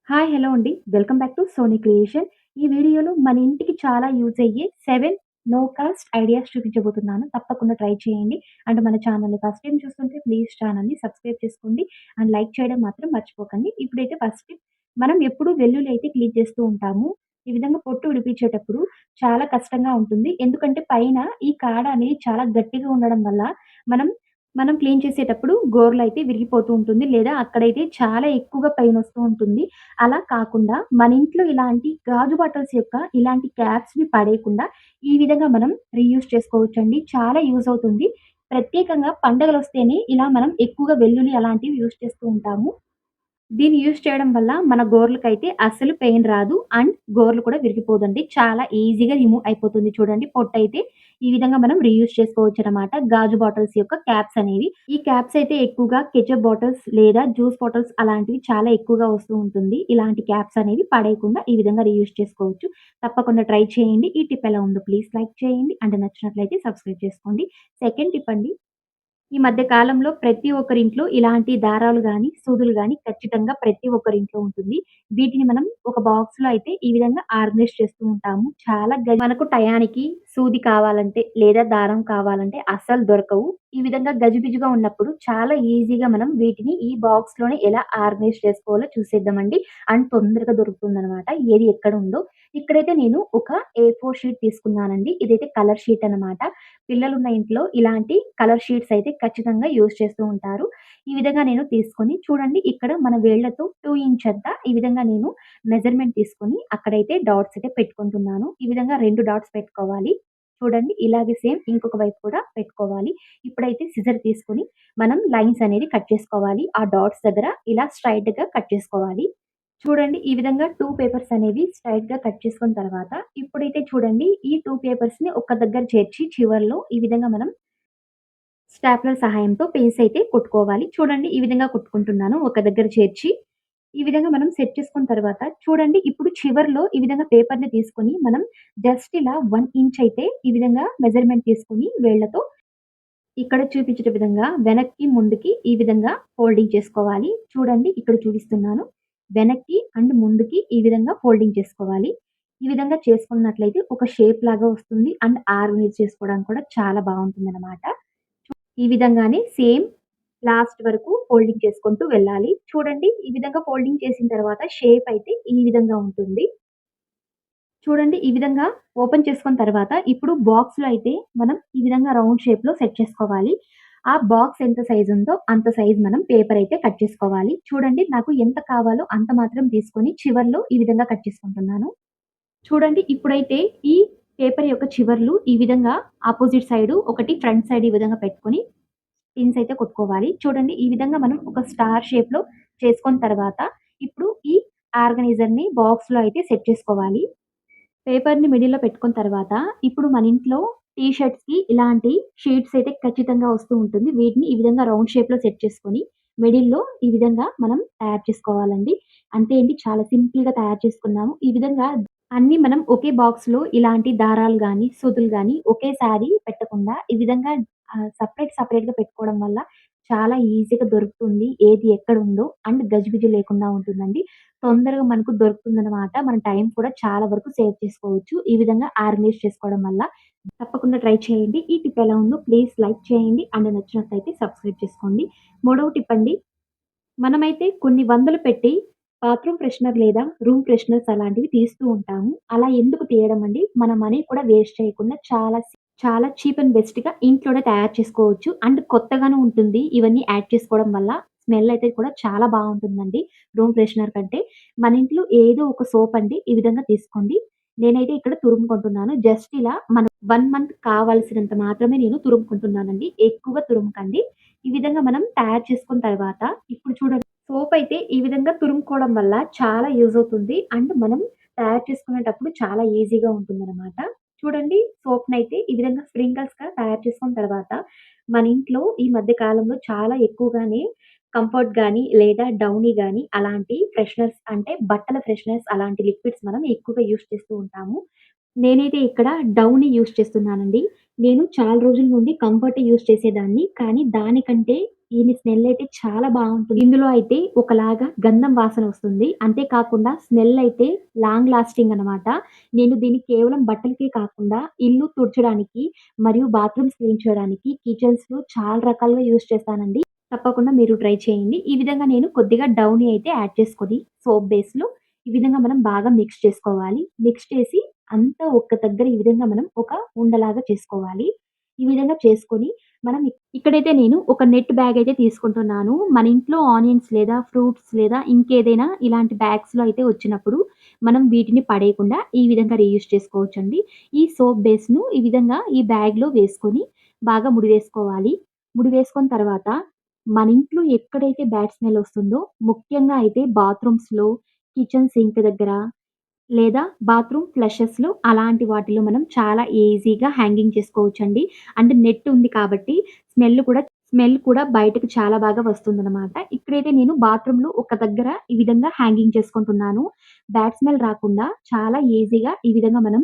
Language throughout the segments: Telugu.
హాయ్! హలో అండి. Welcome back to Sony creation. ఈ వీడియోలో మన ఇంటికి చాలా యూజ్ అయ్యే 7 నో కాస్ట్ ఐడియాస్ చూపించబోతున్నాను. తప్పకుండా ట్రై చేయండి. అండ్ మన ఛానల్‌ని ఫస్ట్ టైమ్ చూస్తుంటే ప్లీజ్ ఛానల్‌ని సబ్స్క్రైబ్ చేసుకోండి. అండ్ లైక్ చేయడం మాత్రం మర్చిపోకండి. ఇప్పుడైతే ఫస్ట్ మనం ఎప్పుడు వెల్లుల్లి అయితే క్లీన్ చేస్తూ ఉంటాము. ఈ విధంగా పొట్టు విడిపించేటప్పుడు చాలా కష్టంగా ఉంటుంది. ఎందుకంటే పైన ఈ కాడ అనేది చాలా గట్టిగా ఉండడం వల్ల మనం మనం క్లీన్ చేసేటప్పుడు గోర్లయితే విరిగిపోతూ ఉంటుంది. లేదా అక్కడైతే చాలా ఎక్కువగా పెయినొస్తూ ఉంటుంది. అలా కాకుండా మన ఇంట్లో ఇలాంటి గాజు బాటిల్స్ యొక్క ఇలాంటి క్యాప్స్‌ని పడేయకుండా ఈ విధంగా మనం రీయూజ్ చేసుకోవచ్చండి. చాలా యూజ్ అవుతుంది. ప్రత్యేకంగా పండగలొస్తేనే ఇలా మనం ఎక్కువగా వెల్లుల్లి అలాంటివి యూజ్ చేస్తూ ఉంటాము. దీన్ని యూజ్ చేయడం వల్ల మన గోర్లకైతే అస్సలు పెయిన్ రాదు. అండ్ గోర్లు కూడా విరిగిపోదండి. చాలా ఈజీగా రిమూవ్ అయిపోతుంది చూడండి. పొట్టయితే ఈ విధంగా మనం రీయూజ్ చేసుకోవచ్చనమాట. గాజు బాటిల్స్ యొక్క క్యాప్స్ అనేవి. ఈ క్యాప్స్ అయితే ఎక్కువగా కెచప్ బాటిల్స్ లేదా జ్యూస్ బాటిల్స్ అలాంటివి చాలా ఎక్కువగా వస్తూ ఉంటుంది. ఇలాంటి క్యాప్స్ అనేవి పడేయకుండా ఈ విధంగా రీయూజ్ చేసుకోవచ్చు. తప్పకుండా ట్రై చేయండి. ఈ టిప్ ఎలా ఉందో ప్లీజ్ లైక్ చేయండి. అండ్ నచ్చినట్లయితే సబ్స్క్రైబ్ చేసుకోండి. సెకండ్ టిప్ అండి. ఈ మధ్య కాలంలో ప్రతి ఒక్కరింట్లో ఇలాంటి దారాలు గాని, సూదులు గాని ఖచ్చితంగా ప్రతి ఒక్కరింట్లో ఉంటుంది. వీటిని మనం ఒక బాక్స్‌లో అయితే ఈ విధంగా ఆర్గనైజ్ చేస్తూ ఉంటాము. చాలా మనకు టయానికి సూది కావాలంటే లేదా దారం కావాలంటే అస్సలు దొరకవు. ఈ విధంగా గజిబిజిగా ఉన్నప్పుడు చాలా ఈజీగా మనం వీటిని ఈ బాక్స్‌లోనే ఎలా ఆర్గనైజ్ చేసుకోవాలో చూసేద్దామండి. అండ్ తొందరగా దొరుకుతుందనమాట. ఏది ఎక్కడుందో. ఇక్కడైతే నేను ఒక ఏ4 షీట్ తీసుకున్నానండి. ఇదైతే కలర్ షీట్ అనమాట. పిల్లలున్న ఇంట్లో ఇలాంటి కలర్ షీట్స్ అయితే ఖచ్చితంగా యూజ్ చేస్తూ ఉంటారు. ఈ విధంగా నేను తీసుకొని చూడండి ఇక్కడ మన వేళ్ళతో 2 ఇంచ్ అంతా ఈ విధంగా నేను మెజర్‌మెంట్ తీసుకొని అక్కడైతే డాట్స్ అయితే పెట్టుకుంటున్నాను. ఈ విధంగా 2 డాట్స్ పెట్టుకోవాలి. చూడండి ఇలాగే సేమ్ ఇంకొక వైపు కూడా పెట్టుకోవాలి. ఇప్పుడైతే సిజర్ తీసుకొని మనం లైన్స్ అనేది కట్ చేసుకోవాలి. ఆ డాట్స్ దగ్గర ఇలా స్ట్రెయిట్‌గా కట్ చేసుకోవాలి. చూడండి ఈ విధంగా 2 పేపర్స్ అనేవి స్ట్రెయిట్‌గా కట్ చేసుకున్న తర్వాత, ఇప్పుడైతే చూడండి ఈ 2 పేపర్స్‌ని ఒక దగ్గర చేర్చి చివర్లో ఈ విధంగా మనం స్టాప్లర్ సహాయంతో పిన్స్ అయితే కొట్టుకోవాలి. చూడండి ఈ విధంగా కొట్టుకుంటున్నాను ఒక దగ్గర చేర్చి. ఈ విధంగా మనం సెట్ చేసుకున్న తర్వాత చూడండి ఇప్పుడు చివర్లో ఈ విధంగా పేపర్‌ని తీసుకొని మనం జస్ట్ ఇలా 1 ఇంచ్ అయితే ఈ విధంగా మెజర్‌మెంట్ తీసుకొని వేళ్ళతో ఇక్కడ చూపించిన విధంగా వెనక్కి, ముందుకి ఈ విధంగా ఫోల్డింగ్ చేసుకోవాలి. చూడండి ఇక్కడ చూపిస్తున్నాను. వెనక్కి అండ్ ముందుకి ఈ విధంగా ఫోల్డింగ్ చేసుకోవాలి. ఈ విధంగా చేసుకున్నట్లయితే ఒక షేప్ లాగా వస్తుంది. అండ్ ఆర్గనైజ్ చేసుకోవడానికి కూడా చాలా బావుంటుందనమాట. ఈ విధంగానే సేమ్ లాస్ట్ వరకు ఫోల్డింగ్ చేసుకుంటూ వెళ్ళాలి. చూడండి ఈ విధంగా ఫోల్డింగ్ చేసిన తర్వాత షేప్ అయితే ఈ విధంగా ఉంటుంది. చూడండి ఈ విధంగా ఓపెన్ చేసుకున్న తర్వాత ఇప్పుడు బాక్స్‌లో అయితే మనం ఈ విధంగా రౌండ్ షేప్‌లో సెట్ చేసుకోవాలి. ఆ బాక్స్ ఎంత సైజ్ ఉందో అంత సైజ్ మనం పేపర్ అయితే కట్ చేసుకోవాలి. చూడండి నాకు ఎంత కావాలో అంత మాత్రం తీసుకొని చివర్లో ఈ విధంగా కట్ చేసుకుంటున్నాను. చూడండి ఇప్పుడైతే ఈ పేపర్ యొక్క చివర్లు ఈ విధంగా అపోజిట్ సైడు ఒకటి ఫ్రంట్ సైడ్ ఈ విధంగా పెట్టుకొని పిన్స్ అయితే కొట్టుకోవాలి. చూడండి ఈ విధంగా మనం ఒక స్టార్ షేప్‌లో చేసుకున్న తర్వాత ఇప్పుడు ఈ ఆర్గనైజర్‌ని బాక్స్‌లో అయితే సెట్ చేసుకోవాలి. పేపర్‌ని మిడిల్‌లో పెట్టుకున్న తర్వాత, ఇప్పుడు మన ఇంట్లో టీ షర్ట్స్‌కి ఇలాంటి షీట్స్ అయితే ఖచ్చితంగా వస్తూ ఉంటుంది. వీటిని ఈ విధంగా రౌండ్ షేప్‌లో సెట్ చేసుకొని, మిడిల్‌లో ఈ విధంగా మనం తయారు చేసుకోవాలండి. అంతే అండి. చాలా సింపుల్‌గా తయారు చేసుకున్నాము. ఈ విధంగా అన్నీ మనం ఒకే బాక్స్‌లో ఇలాంటి దారాలు గానీ, సూదులు గానీ ఒకేసారి పెట్టకుండా ఈ విధంగా సెపరేట్‌గా పెట్టుకోవడం వల్ల చాలా ఈజీగా దొరుకుతుంది. ఏది ఎక్కడుందో అండ్ గజిబిజి లేకుండా ఉంటుందండి. తొందరగా మనకు దొరుకుతుందనమాట. మన టైం కూడా చాలా వరకు సేవ్ చేసుకోవచ్చు. ఈ విధంగా ఆర్గనైజ్ చేసుకోవడం వల్ల. తప్పకుండా ట్రై చేయండి. ఈ టిప్ ఎలా ఉందో ప్లీజ్ లైక్ చేయండి. అండ్ నచ్చినట్లయితే సబ్స్క్రైబ్ చేసుకోండి. మూడవ టిప్ అండి. మనమైతే కొన్ని వందలు పెట్టి బాత్రూమ్ ఫ్రెషనర్ లేదా రూమ్ ఫ్రెషనర్స్ అలాంటివి తీస్తూ ఉంటాము. అలా ఎందుకు తీయడం అండి? మన మనీ కూడా వేస్ట్ చేయకుండా చాలా చీప్ అండ్ బెస్ట్‌గా ఇంట్లోనే తయారు చేసుకోవచ్చు. అండ్ కొత్తగాను ఉంటుంది. ఇవన్నీ యాడ్ చేసుకోవడం వల్ల స్మెల్ అయితే కూడా చాలా బావుంటుందండి. రూమ్ ఫ్రెషనర్ కంటే. మన ఇంట్లో ఏదో ఒక సోప్ అండి ఈ విధంగా తీసుకోండి. నేనైతే ఇక్కడ తురుముకుంటున్నాను. జస్ట్ ఇలా మన 1 మంత్ కావాల్సినంత మాత్రమే నేను తురుముకుంటున్నానండి. ఎక్కువగా తురుమకండి. ఈ విధంగా మనం తయారు చేసుకున్న తర్వాత ఇప్పుడు చూడండి సోప్ అయితే ఈ విధంగా తురుముకోవడం వల్ల చాలా యూజ్ అవుతుంది. అండ్ మనం తయారు చేసుకునేటప్పుడు చాలా ఈజీగా ఉంటుందనమాట. చూడండి సోప్‌నైతే ఈ విధంగా స్ప్రింకిల్స్‌గా తయారు చేసుకున్న తర్వాత, మన ఇంట్లో ఈ మధ్య కాలంలో చాలా ఎక్కువగానే కంఫర్ట్ గాని, లేదా డౌనీ గాని అలాంటి ఫ్రెషనర్స్ అంటే బట్టల ఫ్రెషనర్స్ అలాంటి లిక్విడ్స్ మనం ఎక్కువగా యూజ్ చేస్తూ ఉంటాము. నేనైతే ఇక్కడ డవ్‌ని యూజ్ చేస్తున్నానండి. నేను చాలా రోజుల నుండి కంఫర్టే యూజ్ చేసేదాన్ని. కానీ దానికంటే దీని స్మెల్ అయితే చాలా బావుంటుంది. ఇందులో అయితే ఒకలాగా గంధం వాసన వస్తుంది. అంతే కాకుండా స్మెల్ అయితే లాంగ్ లాస్టింగ్ అనమాట. నేను దీన్ని కేవలం బట్టలకే కాకుండా ఇల్లు తుడచడానికి మరియు బాత్రూమ్స్ క్లీన్ చేయడానికి కిచెన్స్‌లో చాలా రకాలుగా యూజ్ చేస్తానండి. తప్పకుండా మీరు ట్రై చేయండి. ఈ విధంగా నేను కొద్దిగా డౌని అయితే యాడ్ చేసుకొని సోప్ బేస్‌లో ఈ విధంగా మనం బాగా మిక్స్ చేసుకోవాలి. మిక్స్ చేసి అంతా ఒక్క దగ్గర ఈ విధంగా మనం ఒక ఉండలాగా చేసుకోవాలి. ఈ విధంగా చేసుకొని మనం ఇక్కడైతే నేను ఒక నెట్ బ్యాగ్ అయితే తీసుకుంటున్నాను. మన ఇంట్లో ఆనియన్స్ లేదా ఫ్రూట్స్ లేదా ఇంకేదైనా ఇలాంటి బ్యాగ్స్‌లో అయితే వచ్చినప్పుడు మనం వీటిని పడేయకుండా ఈ విధంగా రీయూజ్ చేసుకోవచ్చండి. ఈ సోప్ బేస్‌ను ఈ విధంగా ఈ బ్యాగ్‌లో వేసుకొని బాగా ముడివేసుకోవాలి. ముడివేసుకున్న తర్వాత మన ఇంట్లో ఎక్కడైతే బ్యాడ్ స్మెల్ వస్తుందో ముఖ్యంగా అయితే బాత్రూమ్స్‌లో, కిచెన్ సింక్ దగ్గర లేదా బాత్రూమ్ ఫ్లషెస్‌లో అలాంటి వాటిలో మనం చాలా ఈజీగా హ్యాంగింగ్ చేసుకోవచ్చండి. అంటే నెట్ ఉంది కాబట్టి స్మెల్ కూడా బయటకి చాలా బాగా వస్తుందనమాట. ఇక్కడైతే నేను బాత్రూమ్‌లో ఒక దగ్గర ఈ విధంగా హ్యాంగింగ్ చేసుకుంటున్నాను. బ్యాడ్ స్మెల్ రాకుండా చాలా ఈజీగా ఈ విధంగా మనం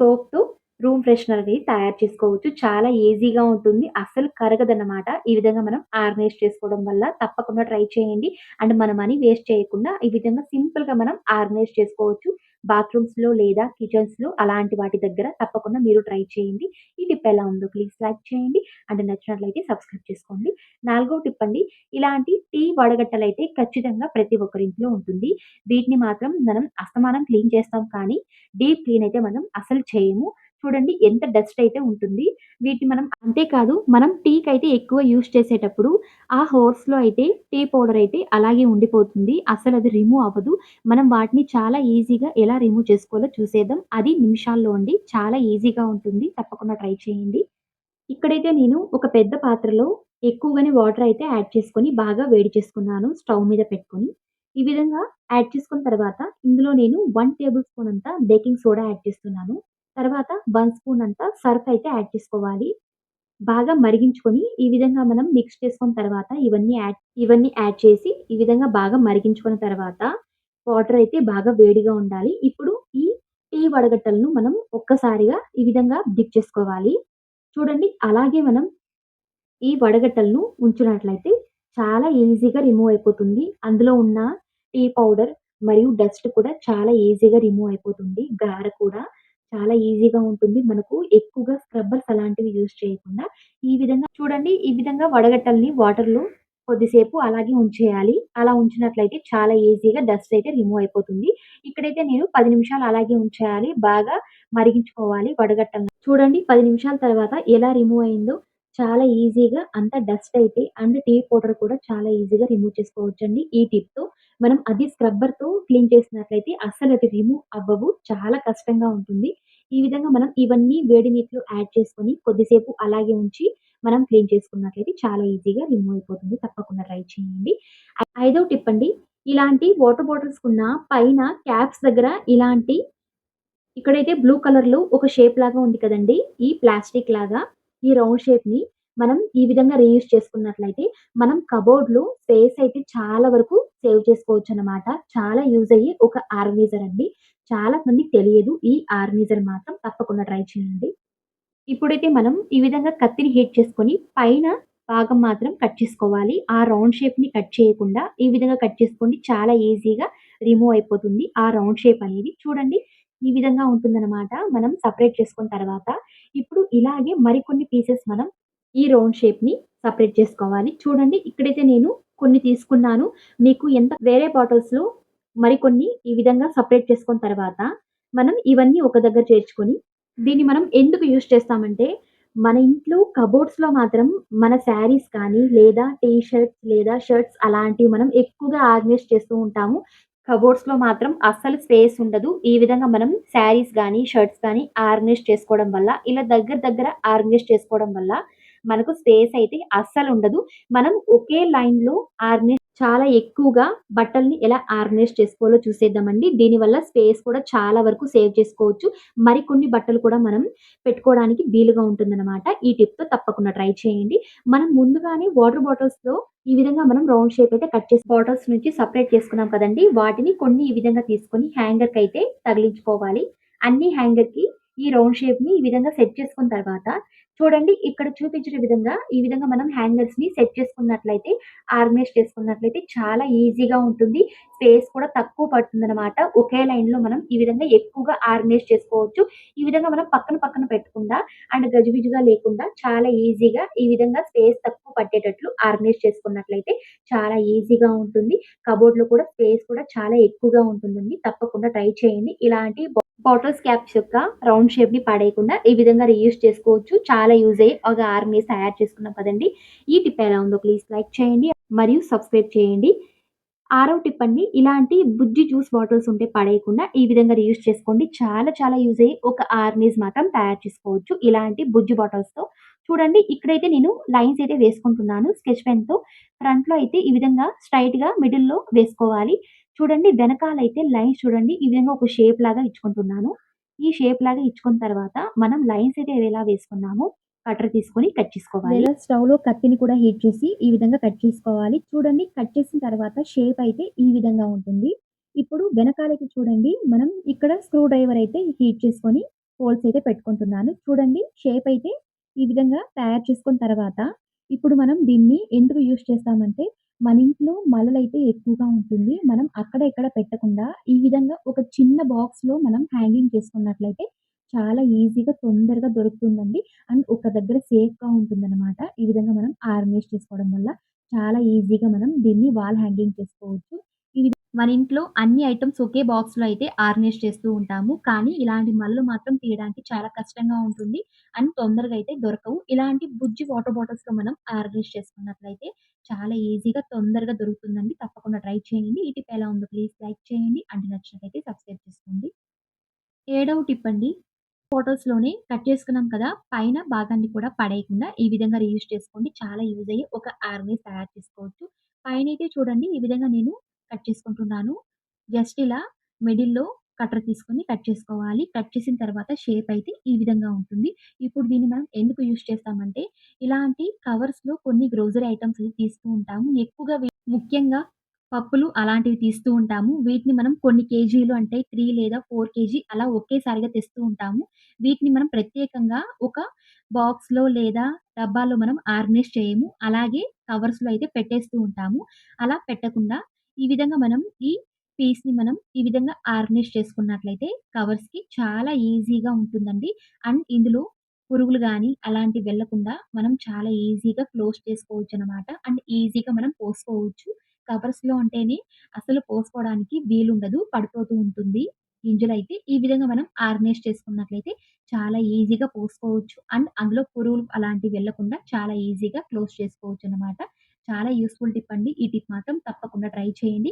సోప్‌తో రూమ్ ఫ్రెషనర్ అనేది తయారు చేసుకోవచ్చు. చాలా ఈజీగా ఉంటుంది. అస్సలు కరగదనమాట. ఈ విధంగా మనం ఆర్గనైజ్ చేసుకోవడం వల్ల తప్పకుండా ట్రై చేయండి. అండ్ మన మనీ వేస్ట్ చేయకుండా ఈ విధంగా సింపుల్‌గా మనం ఆర్గనైజ్ చేసుకోవచ్చు. బాత్రూమ్స్‌లో లేదా కిచెన్స్‌లో అలాంటి వాటి దగ్గర తప్పకుండా మీరు ట్రై చేయండి. ఈ టిప్ ఎలా ఉందో ప్లీజ్ లైక్ చేయండి. అండ్ నచ్చినట్లయితే సబ్స్క్రైబ్ చేసుకోండి. నాలుగో టిప్ అండి. ఇలాంటి టీ వడగట్టలైతే ఖచ్చితంగా ప్రతి ఒక్కరి ఇంట్లో ఉంటుంది. వీటిని మాత్రం మనం అస్తమానం క్లీన్ చేస్తాం కానీ డీప్ క్లీన్ అయితే మనం అసలు చేయము. చూడండి ఎంత డస్ట్ అయితే ఉంటుంది. వీటిని మనం అంతేకాదు మనం టీకైతే ఎక్కువ యూజ్ చేసేటప్పుడు ఆ హోర్స్‌లో అయితే టీ పౌడర్ అయితే అలాగే ఉండిపోతుంది. అసలది రిమూవ్ అవ్వదు. మనం వాటిని చాలా ఈజీగా ఎలా రిమూవ్ చేసుకోవాలో చూసేద్దాం. అది నిమిషాల్లో అండి. చాలా ఈజీగా ఉంటుంది. తప్పకుండా ట్రై చేయండి. ఇక్కడైతే నేను ఒక పెద్ద పాత్రలో ఎక్కువగానే వాటర్ అయితే యాడ్ చేసుకొని బాగా వేడి చేసుకున్నాను స్టవ్ మీద పెట్టుకొని. ఈ విధంగా యాడ్ చేసుకున్న తర్వాత ఇందులో నేను 1 టేబుల్ స్పూన్ అంతా బేకింగ్ సోడా యాడ్ చేస్తున్నాను. తర్వాత 1 స్పూన్ అంతా సర్ఫ్ అయితే యాడ్ చేసుకోవాలి. బాగా మరిగించుకొని ఈ విధంగా మనం మిక్స్ చేసుకున్న తర్వాత ఇవన్నీ యాడ్ చేసి ఈ విధంగా బాగా మరిగించుకున్న తర్వాత వాటర్ అయితే బాగా వేడిగా ఉండాలి. ఇప్పుడు ఈ టీ వడగట్టలను మనం ఒక్కసారిగా ఈ విధంగా డిప్ చేసుకోవాలి. చూడండి అలాగే మనం ఈ వడగట్టలను ఉంచినట్లయితే చాలా ఈజీగా రిమూవ్ అయిపోతుంది. అందులో ఉన్న టీ పౌడర్ మరియు డస్ట్ కూడా చాలా ఈజీగా రిమూవ్ అయిపోతుంది. గార కూడా చాలా ఈజీగా ఉంటుంది. మనకు ఎక్కువగా స్క్రబ్బర్స్ అలాంటివి యూజ్ చేయకుండా ఈ విధంగా చూడండి ఈ విధంగా వడగట్టల్ని వాటర్‌లో కొద్దిసేపు అలాగే ఉంచేయాలి. అలా ఉంచినట్లయితే చాలా ఈజీగా డస్ట్ అయితే రిమూవ్ అయిపోతుంది. ఇక్కడైతే నేను 10 నిమిషాలు అలాగే ఉంచేయాలి. బాగా మరిగించుకోవాలి వడగట్టల్ని. చూడండి 10 నిమిషాల తర్వాత ఎలా రిమూవ్ అయిందో చాలా ఈజీగా అంత డస్ట్ అయితే అండ్ టీ పౌడర్ కూడా చాలా ఈజీగా రిమూవ్ చేసుకోవచ్చండి ఈ టిప్‌తో. మనం అది స్క్రబ్బర్‌తో క్లీన్ చేసినట్లయితే అస్సలది రిమూవ్ అవ్వవు. చాలా కష్టంగా ఉంటుంది. ఈ విధంగా మనం ఇవన్నీ వేడి నీటిలో యాడ్ చేసుకొని కొద్దిసేపు అలాగే ఉంచి మనం క్లీన్ చేసుకున్నట్లయితే చాలా ఈజీగా రిమూవ్ అయిపోతుంది. తప్పకుండా ట్రై చేయండి. ఐదో టిప్ అండి. ఇలాంటి వాటర్ బాటిల్స్‌కున్న పైన క్యాప్స్ దగ్గర ఇలాంటి ఇక్కడైతే బ్లూ కలర్‌లో ఒక షేప్ లాగా ఉంది కదండీ! ఈ ప్లాస్టిక్ లాగా ఈ రౌండ్ షేప్‌ని మనం ఈ విధంగా రీయూజ్ చేసుకున్నట్లయితే మనం కబోర్డ్‌లో స్పేస్ అయితే చాలా వరకు సేవ్ చేసుకోవచ్చనమాట. చాలా యూజ్ అయ్యే ఒక ఆర్గనైజర్ అండి. చాలా మందికి తెలియదు. ఈ ఆర్గనైజర్ మాత్రం తప్పకుండా ట్రై చేయండి. ఇప్పుడైతే మనం ఈ విధంగా కత్తిని హీట్ చేసుకొని పైన భాగం మాత్రం కట్ చేసుకోవాలి. ఆ రౌండ్ షేప్‌ని కట్ చేయకుండా ఈ విధంగా కట్ చేసుకోండి. చాలా ఈజీగా రిమూవ్ అయిపోతుంది. ఆ రౌండ్ షేప్ అనేది. చూడండి ఈ విధంగా ఉంటుందనమాట. మనం సెపరేట్ చేసుకున్న తర్వాత ఇప్పుడు ఇలాగే మరికొన్ని పీసెస్ మనం ఈ రౌండ్ షేప్‌ని సెపరేట్ చేసుకోవాలి. చూడండి ఇక్కడైతే నేను కొన్ని తీసుకున్నాను. మీకు ఎంత వేరే బాటిల్స్‌లో మరికొన్ని ఈ విధంగా సెపరేట్ చేసుకున్న తర్వాత మనం ఇవన్నీ ఒక దగ్గర చేర్చుకొని దీన్ని మనం ఎందుకు యూజ్ చేస్తామంటే, మన ఇంట్లో కబోర్డ్స్‌లో మాత్రం మన శారీస్ కానీ, లేదా టీ షర్ట్స్ లేదా షర్ట్స్ అలాంటివి మనం ఎక్కువగా ఆర్గనైజ్ చేస్తూ ఉంటాము. కబోర్డ్స్‌లో మాత్రం అస్సలు స్పేస్ ఉండదు. ఈ విధంగా మనం శారీస్ గానీ, షర్ట్స్ కానీ ఆర్గనైజ్ చేసుకోవడం వల్ల, ఇలా దగ్గర దగ్గర ఆర్గనైజ్ చేసుకోవడం వల్ల మనకు స్పేస్ అయితే అస్సలుండదు. మనం ఒకే లైన్‌లో చాలా ఎక్కువగా బట్టల్ని ఎలా ఆర్గనైజ్ చేసుకోవాలో చూసేద్దామండి. దీనివల్ల స్పేస్ కూడా చాలా వరకు సేవ్ చేసుకోవచ్చు. మరికొన్ని బట్టలు కూడా మనం పెట్టుకోవడానికి వీలుగా ఉంటుందనమాట. ఈ టిప్‌తో తప్పకుండా ట్రై చేయండి. మనం ముందుగానే వాటర్ బాటిల్స్‌లో ఈ విధంగా మనం రౌండ్ షేప్ అయితే కట్ చేసి బాటిల్స్ నుంచి సెపరేట్ చేసుకున్నాం కదండీ! వాటిని కొన్ని ఈ విధంగా తీసుకొని హ్యాంగర్‌కైతే తగిలించుకోవాలి. అన్ని హ్యాంగర్‌కి ఈ రౌండ్ షేప్‌ని ఈ విధంగా సెట్ చేసుకున్న తర్వాత చూడండి ఇక్కడ చూపించిన విధంగా, ఈ విధంగా మనం హ్యాంగర్స్‌ని సెట్ చేసుకున్నట్లయితే, ఆర్గనైజ్ చేసుకున్నట్లయితే చాలా ఈజీగా ఉంటుంది. స్పేస్ కూడా తక్కువ పడుతుందనమాట. ఒకే లైన్‌లో మనం ఈ విధంగా ఎక్కువగా ఆర్గనైజ్ చేసుకోవచ్చు. ఈ విధంగా మనం పక్కన పక్కన పెట్టకుండా అండ్ గజిబిజిగా లేకుండా చాలా ఈజీగా ఈ విధంగా స్పేస్ తక్కువ పట్టేటట్లు ఆర్గనైజ్ చేసుకున్నట్లయితే చాలా ఈజీగా ఉంటుంది. కబోర్డ్‌లో కూడా స్పేస్ కూడా చాలా ఎక్కువగా ఉంటుందండి. తప్పకుండా ట్రై చేయండి. ఇలాంటి బాటిల్స్ క్యాప్స్ యొక్క రౌండ్ షేప్‌ని పడేయకుండా ఈ విధంగా రీయూజ్ చేసుకోవచ్చు. చాలా యూజ్ అయ్యి ఒక ఆర్గనైజ్ తయారు చేసుకున్నాం కదండీ! ఈ టిప్ ఎలా ఉందో ప్లీజ్ లైక్ చేయండి మరియు సబ్స్క్రైబ్ చేయండి. ఆరో టిప్ అండి. ఇలాంటి బుజ్జి జ్యూస్ బాటిల్స్ ఉంటే పడేయకుండా ఈ విధంగా రీయూజ్ చేసుకోండి. చాలా చాలా యూజ్ అయ్యి ఒక ఆర్గనైజ్ మాత్రం తయారు చేసుకోవచ్చు. ఇలాంటి బుజ్జి బాటిల్స్‌తో. చూడండి ఇక్కడైతే నేను లైన్స్ అయితే వేసుకుంటున్నాను స్కెచ్ పెన్‌తో. ఫ్రంట్‌లో అయితే ఈ విధంగా స్ట్రెయిట్‌గా మిడిల్‌లో వేసుకోవాలి. చూడండి వెనకాలైతే లైన్స్ చూడండి ఈ విధంగా ఒక షేప్ లాగా ఇచ్చుకుంటున్నాను. ఈ షేప్ లాగా ఇచ్చుకున్న తర్వాత మనం లైన్స్ అయితే ఎలా వేసుకున్నామో కటర్ తీసుకొని కట్ చేసుకోవాలి. లేదా స్టవ్‌లో కత్తిని కూడా హీట్ చేసి ఈ విధంగా కట్ చేసుకోవాలి. చూడండి కట్ చేసిన తర్వాత షేప్ అయితే ఈ విధంగా ఉంటుంది. ఇప్పుడు వెనకాలకి చూడండి మనం ఇక్కడ స్క్రూ డ్రైవర్ అయితే హీట్ చేసుకొని హోల్స్ అయితే పెట్టుకుంటున్నాను. చూడండి షేప్ అయితే ఈ విధంగా తయారు చేసుకున్న తర్వాత ఇప్పుడు మనం దీన్ని ఎందుకు యూజ్ చేస్తామంటే మన ఇంట్లో మలలైతే ఎక్కువగా ఉంటుంది. మనం అక్కడ ఇక్కడ పెట్టకుండా ఈ విధంగా ఒక చిన్న బాక్స్‌లో మనం హ్యాంగింగ్ చేసుకున్నట్లయితే చాలా ఈజీగా తొందరగా దొరుకుతుందండి. అండ్ ఒక దగ్గర సేఫ్‌గా ఉంటుందనమాట. ఈ విధంగా మనం ఆర్గనైజ్ చేసుకోవడం వల్ల చాలా ఈజీగా మనం దీన్ని వాల్ హ్యాంగింగ్ చేసుకోవచ్చు. మన ఇంట్లో అన్ని ఐటెమ్స్ ఒకే బాక్స్‌లో అయితే ఆర్గనైజ్ చేస్తూ ఉంటాము. కానీ ఇలాంటి మల్లు మాత్రం తీయడానికి చాలా కష్టంగా ఉంటుంది. అండ్ తొందరగా అయితే దొరకవు. ఇలాంటి బుజ్జి వాటర్ బాటిల్స్‌లో మనం ఆర్గనైజ్ చేసుకున్నట్లయితే చాలా ఈజీగా తొందరగా దొరుకుతుందండి. తప్పకుండా ట్రై చేయండి. ఈ టిప్ ఎలా ఉందో ప్లీజ్ లైక్ చేయండి. అండ్ నచ్చినట్లయితే సబ్స్క్రైబ్ చేసుకోండి. ఏడవ టిప్ అండి. ఫోటోస్‌లోనే కట్ చేసుకున్నాం కదా! పైన భాగాన్ని కూడా పడేయకుండా ఈ విధంగా రీయూజ్ చేసుకోండి. చాలా యూజ్ అయ్యి ఒక ఆర్గనైజ్ తయారు చేసుకోవచ్చు. పైనైతే చూడండి ఈ విధంగా నేను కట్ చేసుకుంటున్నాను. జస్ట్ ఇలా మిడిల్‌లో కట్టర్ తీసుకొని కట్ చేసుకోవాలి. కట్ చేసిన తర్వాత షేప్ అయితే ఈ విధంగా ఉంటుంది. ఇప్పుడు దీన్ని మనం ఎందుకు యూజ్ చేస్తామంటే, ఇలాంటి కవర్స్‌లో కొన్ని గ్రోసరీ ఐటెమ్స్ అవి తీస్తూ ఉంటాము. ఎక్కువగా ముఖ్యంగా పప్పులు అలాంటివి తీస్తూ ఉంటాము. వీటిని మనం కొన్ని కేజీలు అంటే 3 లేదా 4 కేజీ అలా ఒకేసారిగా తెస్తూ ఉంటాము. వీటిని మనం ప్రత్యేకంగా ఒక బాక్స్‌లో లేదా డబ్బాలో మనం ఆర్గనైజ్ చేయము. అలాగే కవర్స్‌లో అయితే పెట్టేస్తూ ఉంటాము. అలా పెట్టకుండా ఈ విధంగా మనం ఈ పీస్‌ని మనం ఈ విధంగా ఆర్గనైజ్ చేసుకున్నట్లయితే కవర్స్‌కి చాలా ఈజీగా ఉంటుందండి. అండ్ ఇందులో పురుగులు గాని అలాంటివి వెళ్ళకుండా మనం చాలా ఈజీగా క్లోజ్ చేసుకోవచ్చనమాట. అండ్ ఈజీగా మనం పోసుకోవచ్చు. కవర్స్‌లో అంటేనే అసలు పోసుకోవడానికి వీలుండదు. పడిపోతూ ఉంటుంది గింజలైతే. ఈ విధంగా మనం ఆర్గనైజ్ చేసుకున్నట్లయితే చాలా ఈజీగా పోసుకోవచ్చు. అండ్ అందులో పురుగులు అలాంటివి వెళ్ళకుండా చాలా ఈజీగా క్లోజ్ చేసుకోవచ్చనమాట. చాలా యూజ్‌ఫుల్ టిప్ అండి. ఈ టిప్ మాత్రం తప్పకుండా ట్రై చేయండి.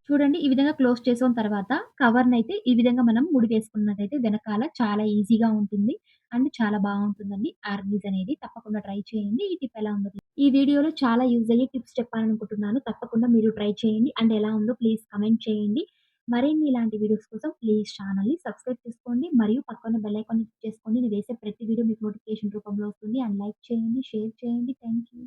చూడండి ఈ విధంగా క్లోజ్ చేసుకున్న తర్వాత కవర్‌నైతే ఈ విధంగా మనం ముడి వేసుకున్నట్టయితే వెనకాల చాలా ఈజీగా ఉంటుంది. అండ్ చాలా బావుంటుందండి ఆర్గనైజ్ అనేది. తప్పకుండా ట్రై చేయండి. ఈ టిప్ ఎలా ఉందో ఈ వీడియోలో చాలా యూజ్ అయ్యే టిప్స్ చెప్పాలనుకుంటున్నాను. తప్పకుండా మీరు ట్రై చేయండి. అండ్ ఎలా ఉందో ప్లీజ్ కామెంట్ చేయండి. మరిన్ని ఇలాంటి వీడియోస్ కోసం ప్లీజ్ ఛానెల్‌ని సబ్స్క్రైబ్ చేసుకోండి. మరియు పక్కన బెల్ ఐకాన్‌ని క్లిక్ చేసుకోండి. నేను వేసే ప్రతి వీడియో మీకు నోటిఫికేషన్ రూపంలో వస్తుంది. అండ్ లైక్ చేయండి, షేర్ చేయండి. Thank you.